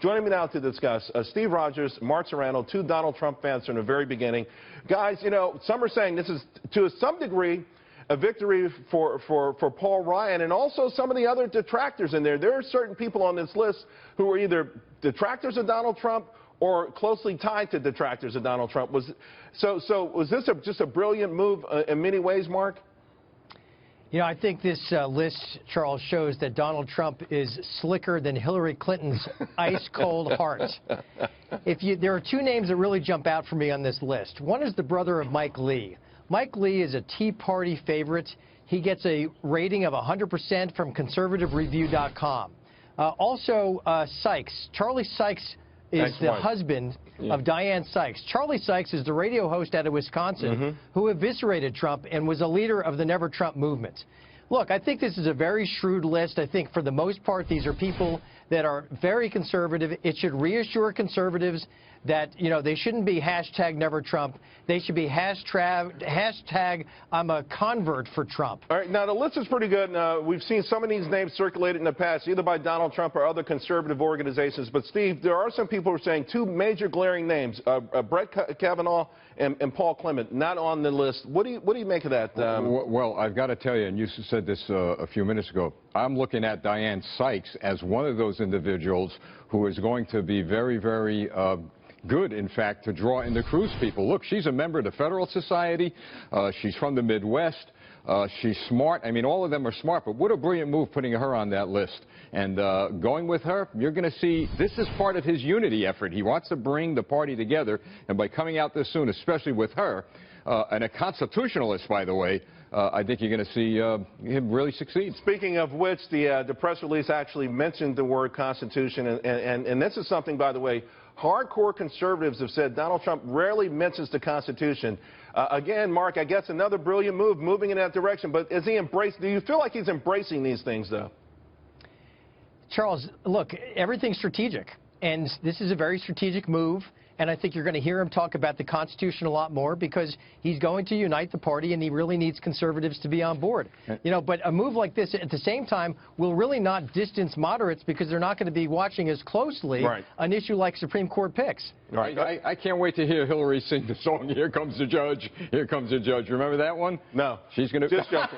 Joining me now to discuss Steve Rogers, Mark Serrano, two Donald Trump fans from the very beginning. Guys, you know, some are saying this is, to some degree, a victory for Paul Ryan and also some of the other detractors in there. There are certain people on this list who are either detractors of Donald Trump or closely tied to detractors of Donald Trump. Was this just a brilliant move in many ways, Mark? You know, I think this list, Charles, shows that Donald Trump is slicker than Hillary Clinton's ice-cold heart. There are two names that really jump out for me on this list. One is the brother of Mike Lee. Mike Lee is a Tea Party favorite. He gets a rating of 100% from conservativereview.com. Also, Sykes. Charlie Sykes is the husband of Diane Sykes. Charlie Sykes is the radio host out of Wisconsin who eviscerated Trump and was a leader of the Never Trump movement. Look, I think this is a very shrewd list. I think for the most part, these are people that are very conservative. It should reassure conservatives that, you know, they shouldn't be hashtag Never Trump. They should be hashtag I'm a convert for Trump. All right, now the list is pretty good. We've seen some of these names circulated in the past, either by Donald Trump or other conservative organizations. But, Steve, there are some people who are saying two major glaring names, Brett Kavanaugh and Paul Clement, not on the list. What do you make of that? Well, I've got to tell you, and you said this a few minutes ago, I'm looking at Diane Sykes as one of those individuals who is going to be very, very good, in fact, to draw in the Cruz people. Look, she's a member of the Federal Society. She's from the Midwest. She's smart. I mean, all of them are smart, but what a brilliant move putting her on that list. And going with her, you're going to see this is part of his unity effort. He wants to bring the party together, and by coming out this soon, especially with her, and a constitutionalist, by the way, I think you're going to see him really succeed. Speaking of which, the press release actually mentioned the word Constitution, and this is something, by the way, hardcore conservatives have said Donald Trump rarely mentions the Constitution. Again, Mark, I guess another brilliant move, moving in that direction. But is he embraced? Do you feel like he's embracing these things, though? Charles, look, everything's strategic, and this is a very strategic move. And I think you're going to hear him talk about the Constitution a lot more because he's going to unite the party, and he really needs conservatives to be on board. You know, but a move like this at the same time will really not distance moderates because they're not going to be watching as closely an issue like Supreme Court picks. Right. I can't wait to hear Hillary sing the song, Here Comes the Judge, Here Comes the Judge. Remember that one? No. She's going to... Just joking.